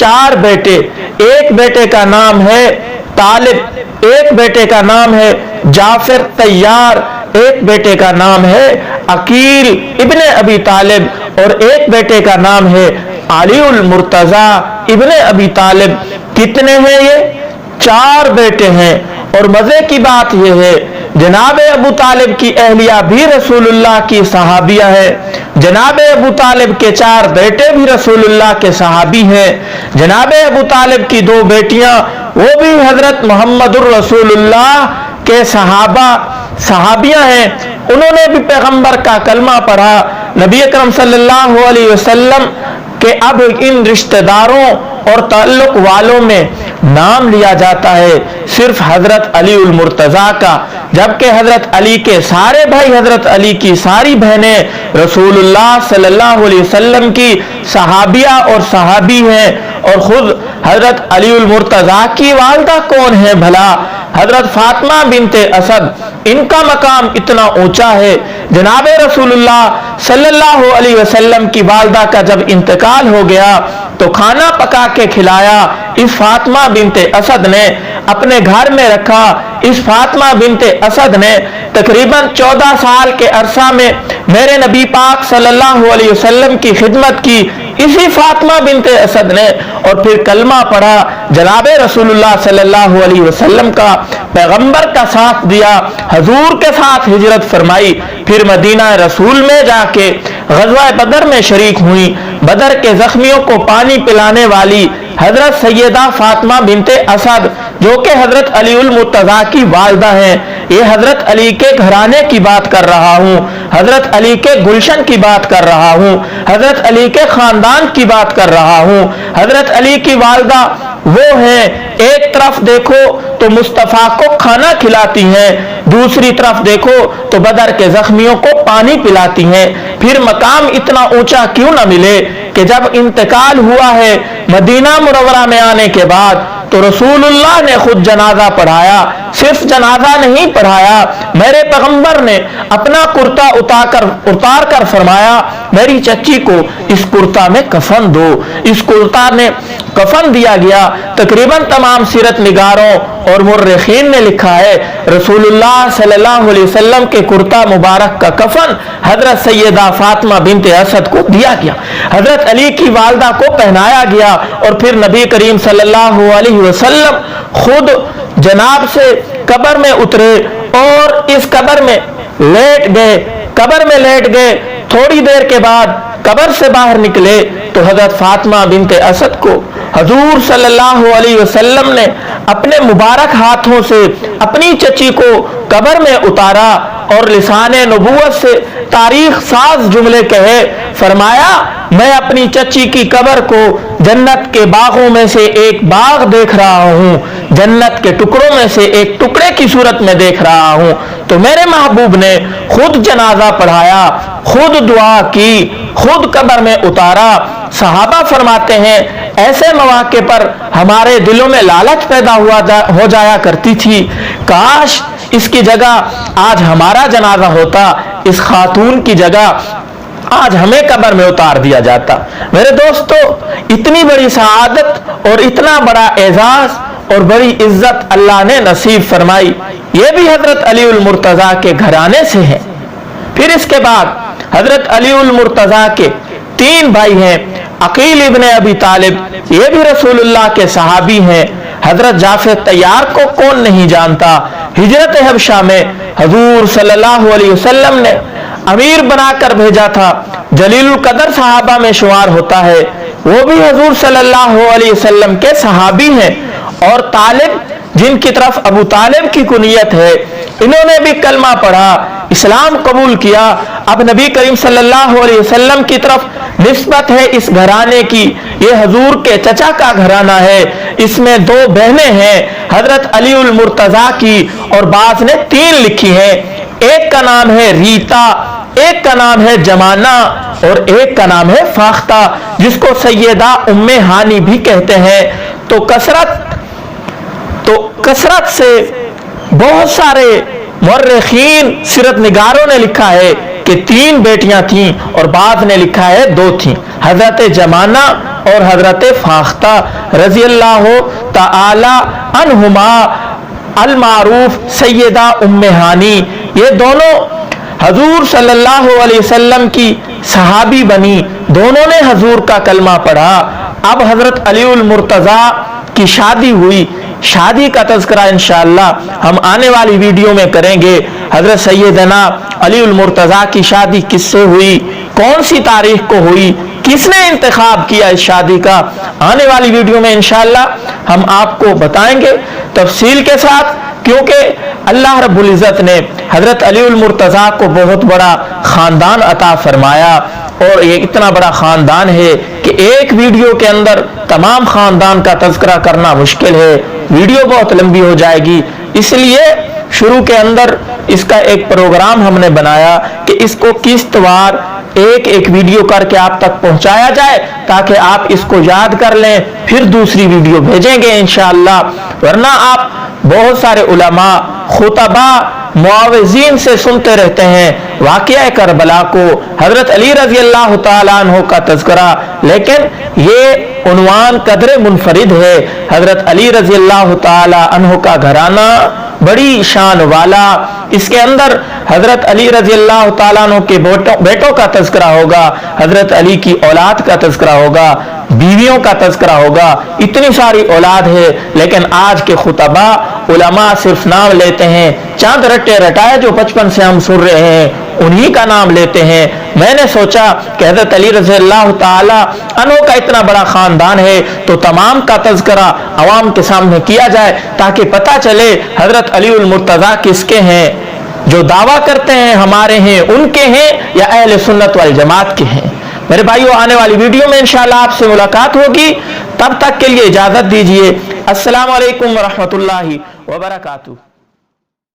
4 بیٹے، ایک بیٹے کا نام ہے طالب، ایک بیٹے کا نام ہے جعفر طیار، ایک بیٹے کا نام ہے عقیل ابن ابی طالب، اور ایک بیٹے کا نام ہے علی المرتضی ابن ابی طالب۔ کتنے ہیں یہ؟ 4 بیٹے ہیں۔ اور مزے کی بات یہ ہے جناب ابو طالب کی اہلیہ بھی رسول اللہ کی صحابیہ ہے، جناب ابو طالب کے 4 بیٹے بھی رسول اللہ کے صحابی ہیں، جناب ابو طالب کی 2 بیٹیاں وہ بھی حضرت محمد الرسول اللہ کے صحابیہ ہیں، انہوں نے بھی پیغمبر کا کلمہ پڑھا۔ نبی اکرم صلی اللہ علیہ وسلم کہ اب ان رشتہ داروں اور تعلق والوں میں نام لیا جاتا ہے صرف حضرت علی المرتضی کا، جبکہ حضرت علی کے سارے بھائی، حضرت علی کی ساری بہنیں رسول اللہ صلی اللہ علیہ وسلم کی صحابیہ اور صحابی ہیں۔ اور خود حضرت علی المرتضی کی والدہ کون ہے بھلا؟ حضرت فاطمہ بنت اسد، ان کا مقام اتنا اونچا ہے، جناب رسول اللہ صلی اللہ علیہ وسلم کی والدہ کا جب انتقال ہو گیا تو کھانا پکا کے کھلایا، اس فاطمہ بنت اسد نے اپنے گھر میں رکھا۔ اس فاطمہ بنت اسد نے تقریباً 14 سال کے عرصہ میں میرے نبی پاک صلی اللہ علیہ وسلم کی خدمت کی، اسی فاطمہ بنت اسد نے، اور پھر کلمہ پڑھا، جناب رسول اللہ صلی اللہ علیہ وسلم کا، پیغمبر کا ساتھ دیا، حضور کے ساتھ ہجرت فرمائی، پھر مدینہ رسول میں جا کے غزوہ بدر میں شریک ہوئی۔ بدر کے زخمیوں کو پانی پلانے والی حضرت سیدہ فاطمہ بنت اسد، جو کہ حضرت علی المرتضی کی والدہ ہیں، یہ حضرت علی کے گھرانے کی بات کر رہا ہوں، حضرت علی کے گلشن کی بات کر رہا ہوں، حضرت علی کے خاندان کی بات کر رہا ہوں۔ حضرت علی کی والدہ وہ ہیں، ایک طرف دیکھو تو مصطفیٰ کو کھانا کھلاتی ہیں، دوسری طرف دیکھو تو بدر کے زخمیوں کو پانی پلاتی ہیں۔ پھر مقام اتنا اونچا کیوں نہ ملے کہ جب انتقال ہوا ہے مدینہ منورہ میں آنے کے بعد تو رسول اللہ نے خود جنازہ پڑھایا، صرف جنازہ نہیں پڑھایا، میرے پیغمبر نے اپنا کرتا اتار کر فرمایا میری چچی کو اس کرتا میں کفن دو۔ اس کرتا میں کفن دیا گیا۔ تقریباً تمام سیرت نگاروں اور مورخین نے لکھا ہے رسول اللہ صلی اللہ علیہ وسلم کے کرتا مبارک کا کفن حضرت سیدہ فاطمہ بنت اسد کو دیا گیا، حضرت علی کی والدہ کو پہنایا گیا، اور پھر نبی کریم صلی اللہ علیہ وسلم خود جناب سے قبر میں اترے اور اس قبر میں لیٹ گئے۔ تھوڑی دیر کے بعد قبر سے باہر نکلے تو حضرت فاطمہ بنت اسد کو حضور صلی اللہ علیہ وسلم نے اپنے مبارک ہاتھوں سے اپنی چچی کو قبر میں اتارا اور لسان نبوت سے تاریخ ساز جملے کہے، فرمایا میں اپنی چچی کی قبر کو جنت کے باغوں میں سے ایک باغ دیکھ رہا ہوں، جنت کے ٹکڑوں میں سے ایک ٹکڑے کی صورت میں دیکھ رہا ہوں۔ تو میرے محبوب نے خود جنازہ پڑھایا، خود دعا کی، خود قبر میں اتارا۔ صحابہ فرماتے ہیں ایسے مواقع پر ہمارے دلوں میں لالچ پیدا ہو جایا کرتی تھی، کاش اس کی جگہ آج ہمارا جنازہ ہوتا، اس خاتون کی جگہ آج ہمیں قبر میں اتار دیا جاتا۔ میرے دوستو، اتنی بڑی سعادت اور اتنا بڑا اعزاز اور بڑی عزت اللہ نے نصیب فرمائی، یہ بھی حضرت علی المرتضی کے گھرانے سے ہے۔ پھر اس کے بعد حضرت علی المرتضی کے 3 بھائی ہیں، عقیل ابن ابی طالب، یہ بھی رسول اللہ کے صحابی ہیں۔ حضرت جعفر طیار کو کون نہیں جانتا؟ ہجرت حبشہ میں حضور صلی اللہ علیہ وسلم نے امیر بنا کر بھیجا تھا، جلیل القدر صحابہ میں شمار ہوتا ہے، وہ بھی حضور صلی اللہ علیہ وسلم کے صحابی ہیں۔ اور طالب، جن کی طرف ابو طالب کی کنیت ہے، انہوں نے بھی کلمہ پڑھا، اسلام قبول کیا۔ اب نبی کریم صلی اللہ علیہ وسلم کی طرف نسبت ہے اس گھرانے کی، یہ حضور کے چچا کا گھرانہ ہے، اس میں 2 بہنیں ہیں، حضرت علی المرتضی کی، اور بعض نے 3 لکھی ہیں، ایک کا نام ہے ریتا، ایک کا نام ہے جمانہ، اور ایک کا نام ہے فاختہ، جس کو سیدہ ام ہانی بھی کہتے ہیں۔ تو کثرت سے بہت سارے مورخین سیرت نگاروں نے لکھا ہے کہ 3 بیٹیاں تھیں، اور بعض نے لکھا ہے 2 تھیں، حضرت جمانہ اور حضرت فاختہ رضی اللہ تعالی عنہما المعروف سیدہ ام ہانی، یہ دونوں حضور صلی اللہ علیہ وسلم کی صحابی بنی، دونوں نے حضور کا کلمہ پڑھا۔ اب حضرت علی المرتضیٰ کی شادی ہوئی، شادی کا تذکرہ انشاءاللہ ہم آنے والی ویڈیو میں کریں گے۔ حضرت سیدنا علی المرتضیٰ کی شادی کس سے ہوئی، کون سی تاریخ کو ہوئی، کس نے انتخاب کیا اس شادی کا، آنے والی ویڈیو میں انشاءاللہ ہم آپ کو بتائیں گے تفصیل کے ساتھ، کیونکہ اللہ رب العزت نے حضرت علی المرتضیٰ کو بہت بڑا خاندان عطا فرمایا، اور یہ اتنا بڑا خاندان ہے کہ ایک ویڈیو کے اندر تمام خاندان کا تذکرہ کرنا مشکل ہے، ویڈیو بہت لمبی ہو جائے گی، اس لیے شروع کے اندر اس کا ایک پروگرام ہم نے بنایا کہ اس کو قسط وار ایک ایک ویڈیو کر کے آپ تک پہنچایا جائے تاکہ آپ اس کو یاد کر لیں، پھر دوسری ویڈیو بھیجیں گے انشاءاللہ۔ ورنہ آپ بہت سارے علماء، خطباء، معاوضین سے سنتے رہتے ہیں واقعہ کربلا کو، حضرت علی رضی اللہ تعالیٰ عنہ کا تذکرہ، لیکن یہ عنوان قدر منفرد ہے۔ حضرت علی رضی اللہ تعالیٰ عنہ کا گھرانہ بڑی شان والا، اس کے اندر حضرت علی رضی اللہ تعالیٰ عنہ کے بیٹوں کا تذکرہ ہوگا، حضرت علی کی اولاد کا تذکرہ ہوگا، بیویوں کا تذکرہ ہوگا، اتنی ساری اولاد ہے، لیکن آج کے خطباء علماء صرف نام لیتے ہیں، چاند رٹے رٹائے جو بچپن سے ہم سن رہے ہیں انہی کا نام لیتے ہیں۔ میں نے سوچا کہ حضرت علی رضی اللہ تعالی عنہ کا اتنا بڑا خاندان ہے تو تمام کا تذکرہ عوام کے سامنے کیا جائے تاکہ پتہ چلے حضرت علی المرتضیٰ کس کے ہیں، جو دعویٰ کرتے ہیں ہمارے ہیں، ان کے ہیں یا اہل سنت والجماعت کے ہیں۔ میرے بھائیو، آنے والی ویڈیو میں انشاءاللہ آپ سے ملاقات ہوگی، تب تک کے لیے اجازت دیجیے۔ السلام علیکم ورحمۃ اللہ وبرکاتہ۔